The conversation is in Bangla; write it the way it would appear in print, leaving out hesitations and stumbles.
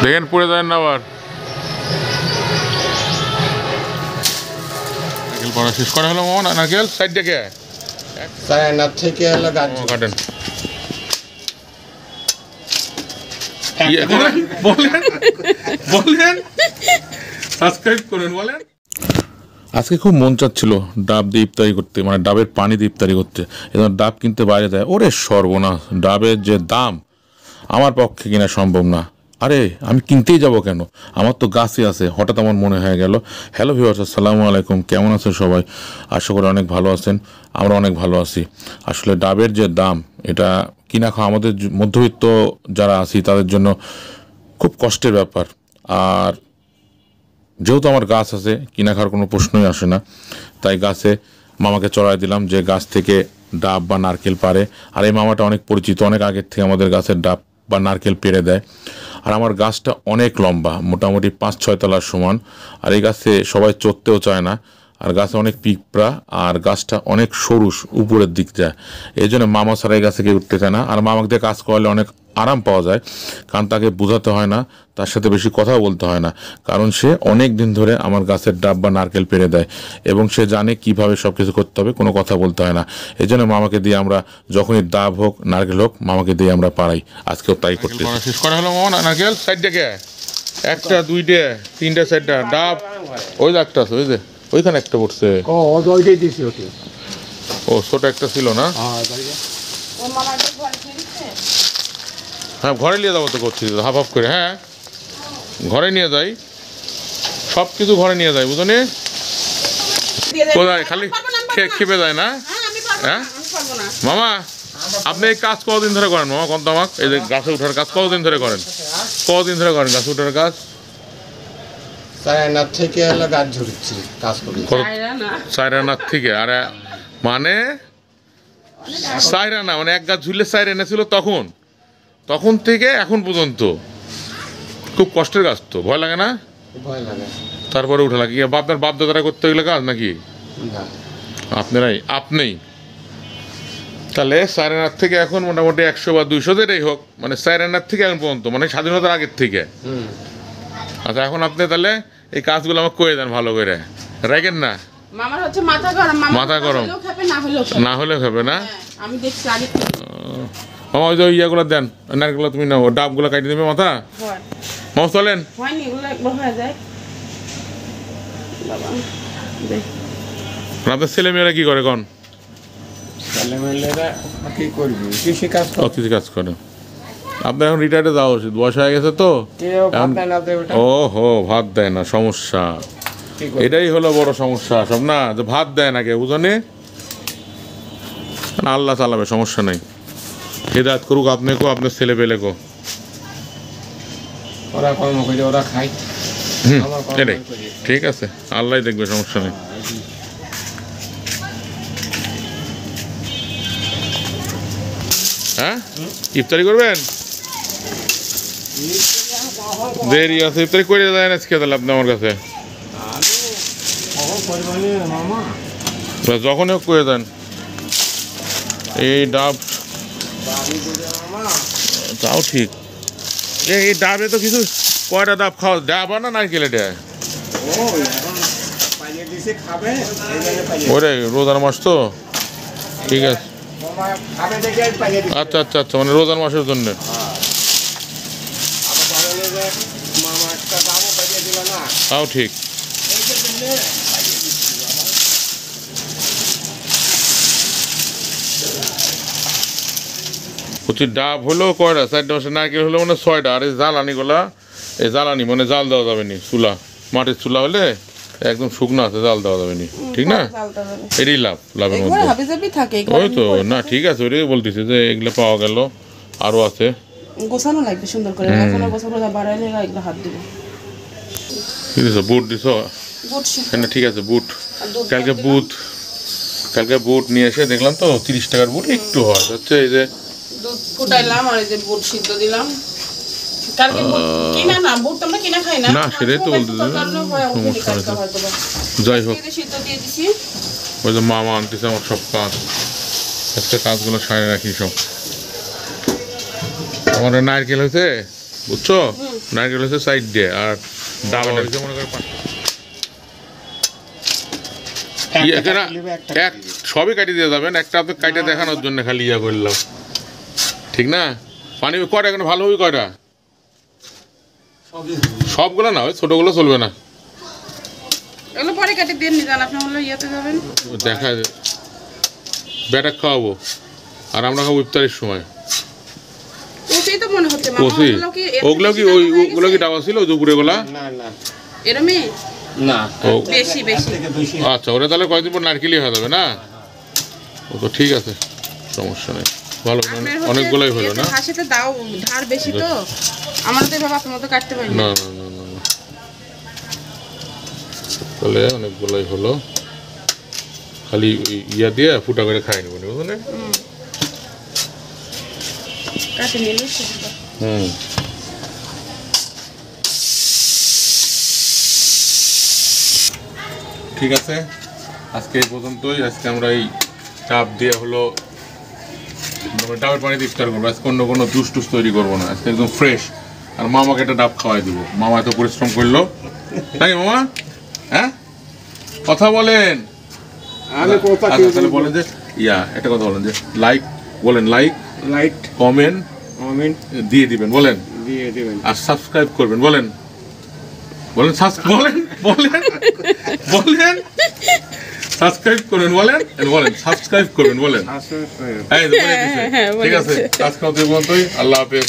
দেখেন পড়ে যায় না আবার। নারকেল পড়া শেষ করা হলো মামা? নারকেল সাইড থেকে থেকে হলো গাছ কাটেন। বলেন সাবস্ক্রাইব করুন বলেন। আজকে খুব মন চাচ্ছিল ডাব দিয়ে ইফতারি করতে, মানে ডাবের পানি দিয়ে ইফতারি করতে। এজন্য ডাব কিনতে বাইরে দেয়। ওরে সর্বনাশ, ডাবের যে দাম আমার পক্ষে কিনা সম্ভব না। আরে আমি কিনতেই যাব কেন, আমার তো গাছই আছে। হঠাৎ আমার মনে হয়ে গেল। হ্যালো ভিউয়ার্স, আসসালামু আলাইকুম, কেমন আছেন সবাই? আশা করি অনেক ভালো আছেন, আমরা অনেক ভালো আছি। আসলে ডাবের যে দাম, এটা কিনা খাওয়া আমাদের মধ্যবিত্ত যারা আছি তাদের জন্য খুব কষ্টের ব্যাপার। আর যেহেতু আমার গাছ আছে, কিনা খাওয়ার কোনো প্রশ্নই আসে না, তাই গাছে মামাকে চড়াই দিলাম যে গাছ থেকে ডাব বা নারকেল পারে। আর এই মামাটা অনেক পরিচিত, অনেক আগের থেকে আমাদের গাছের ডাব বা নারকেল পেড়ে দেয়। আর আমার গাছটা অনেক লম্বা, মোটামুটি 5-6 তলার সমান। আর এই গাছে সবাই চড়তেও চায় না, আর গাছে অনেক পিঁপড়া, আর গাছটা অনেক সরু, উপরের দিক যায়। এই জন্য মামা ছাড়া এই গাছে কেউ উঠতে চায় না। আর মামাকে দিয়ে কাজ করলে অনেক আরাম পাওয়া যায়, কারণ তাকে বোঝাতে হয় না, তার সাথে বেশি কথাও বলতে হয় না, কারণ সে অনেক দিন ধরে আমার গাছের ডাব বা নারকেল পেড়ে দেয় এবং সে জানে কিভাবে সব কিছু করতে হবে, কোনো কথা বলতে হয় না। এই জন্য মামাকে দিয়ে আমরা যখনই ডাব হোক নারকেল হোক, মামাকে দিয়ে আমরা পাড়াই। আজকেও তাই করতে শেষ করা হলো মামা। নারকেল সাইড থেকে একটা, দুইটা, তিনটা, চারটা ডাব। ওই যে একটা আছে, ওই যে ওইখানে একটা পড়ছে। ও ছোট একটা ছিল না? হ্যাঁ ঘরে নিয়ে যাবো তো, করছি হাফ হাফ করে। হ্যাঁ ঘরে নিয়ে যাই, সব কিছু ঘরে নিয়ে যাই, বুঝলি? কোথায় খালি খেপে যায় না? হ্যাঁ মামা, আপনি এই কাজ কতদিন ধরে করেন মামা? কোন তামাক এই যে গাছে উঠার কাজ কতদিন ধরে করেন? কতদিন ধরে করেন গাছে উঠার কাজ? থেকে হলো গাছ ঝুড়িচ্ছি কাজ করি। সাইরানার থেকে? আর মানে সাইরানা মানে এক গাছ ঝুললে সাইরানা ছিল তখন, তখন থেকে এখন পর্যন্ত খুব কষ্টের কাজ তো। ভয় লাগে না? ভয় লাগে। তারপরে উঠে লাগে। আপনার বাপ দাদারা করতে গেলে কাজ নাকি আপনারাই? আপনি তাহলে সাইরানার থেকে এখন মোটামুটি 100 বা 200 যেটাই হোক, মানে সাইরানার থেকে এখন পর্যন্ত, মানে স্বাধীনতার আগের থেকে। আচ্ছা এখন আপনি তাহলে এই কাজগুলো আমাকে করে দেন ভালো করে, রাখেন না? মামার হচ্ছে মাথা গরম, মাথা গরম না হলেও খাবে না? আমি দেখছি আগে থেকে। মামা ওই যে ইয়াগুলো দেন, নারকেলগুলো তুমি নাও, ডাবগুলো কাটিয়ে দেবে মাথা। মামা চলেন। হয়নি, এগুলো একবার হয়ে যায়। বাবা আপনার ছেলে মেয়েরা কি করে কোন? ছেলেমেয়েরা কি করবে, কৃষি কাজ করে। কৃষি কাজ করে। আপনার এখন রিটায়ার্ডে যাওয়া উচিত, বয়স হয়ে গেছে তো। ও হো, ভাত দেয় না, সমস্যা এটাই হলো বড় সমস্যা সব, না যে ভাত দেয় না কেউ, বুঝনি? আল্লাহ চালাবে, সমস্যা নেই। হেদায়েত করুক আপনাকেও, আপনার ছেলে পেলেকো। ওরা কর্ম করে, ওরা খায়। এটাই ঠিক আছে, আল্লাহ দেখবে, সমস্যা নেই। হ্যাঁ ইফতারি করবেন? দেরি আছে, ইফতারি করে দেন আজকে তাহলে আপনি আমার কাছে। যখন হোক করে দেন। এই ডাব তাও ঠিক, এই ডাবে তো কিছু, কয়টা ডাব খাওয়া? ডাব না নারকেল? এটা ওরে রোজার মাস তো, ঠিক আছে। আচ্ছা আচ্ছা আচ্ছা, মানে রোজার মাসের জন্য। তাও ঠিক। প্রচুর ডাব হলো কয়টা? 4টা মাসে নারকেল হলো মানে 6টা। আর এই জ্বালানিগুলা, এই জ্বালানি মানে জাল দেওয়া যাবে নি, চুলা মাটির চুলা হলে একদম শুকনো আছে, জাল দেওয়া যাবে নি, ঠিক না? এটাই লাভ, লাভের মধ্যে। ওই তো না, ঠিক আছে, ওইটাই বলতেছে যে এগুলো পাওয়া গেল, আরো আছে, গোছানো লাগবে সুন্দর করে। এখনো গোছানো বাড়াইলে এগুলো হাত দিব। কি দিছো? বুট দিছো? না ঠিক আছে, বুট কালকে বুট নিয়ে এসে দেখলাম তো 30 টাকার বুট একটু হয় হচ্ছে। এই যে দুধ ফুটাইলাম আর এই যে বুট সিদ্ধ দিলাম। কালকে কিনা না, বুট আমরা কিনা খাই না। না সেটাই তো বলতে, সমস্যা হয়েছে। যাই হোক, সিদ্ধ দিয়ে দিছি। ওই যে মামা আনতেছে আমার সব কাজ, আজকে কাজগুলো সারে রাখি সব। আমার নারকেল হয়েছে বুঝছো নারকেল হচ্ছে সাইড দিয়ে আর ডাবের হচ্ছে মনে করো এক সবই কাটিয়ে দিয়ে যাবেন একটা তো কাটে দেখানোর জন্য খালি ইয়া করলাম ঠিক না পানি কয়টা এখানে ভালো হবে কয়টা সবগুলো না ওই ছোটগুলো চলবে না এগুলো পরে কেটে দিয়ে নিয়ে যান আপনি হলো ইয়েতে যাবেন দেখা বেটা খাওয়াবো আর আমরা খাবো ইফতারের সময় ওটাই তো মনে হচ্ছে কষি ওগুলো কি ডাবা ছিল দুপুরে গোলা না না এরমই না বেশি বেশি আচ্ছা ওরা তাহলে কয়েকদিন পর নারকেলই হয়ে যাবে না ও তো ঠিক আছে সমস্যা নেই ভালো অনেকগুলোই হলো না হাসিতে দাও ধার বেশি তো আমার তো এভাবে আপনার মতো কাটতে পারি না না না না তাহলে অনেকগুলোই হলো খালি ইয়া দিয়ে ফুটা করে খাই নেবো বুঝলেন কাছে নিলে হুম ঠিক আছে আজকে এই পর্যন্তই আজকে আমরা এই ডাব দিয়ে হলো ডাবের পানিতে ইফতার করবো আজকে অন্য কোনো জুস টুস তৈরি করবো না আজকে একদম ফ্রেশ আর মামাকে একটা ডাব খাওয়াই দেবো মামা এত পরিশ্রম করলো নাকি মামা হ্যাঁ কথা বলেন আমি কথা আচ্ছা তাহলে বলেন যে একটা কথা বলেন যে বলেন লাইক কমেন্ট দিয়ে দিবেন বলেন দিয়ে দিবেন আর সাবস্ক্রাইব করবেন বলেন সাবস্ক্রাইব করবেন বলেন সাবস্ক্রাইব করবেন বলেন এই তো বলে দিছে। ঠিক আছে আজকে অত পর্যন্তই আল্লাহ হাফেজ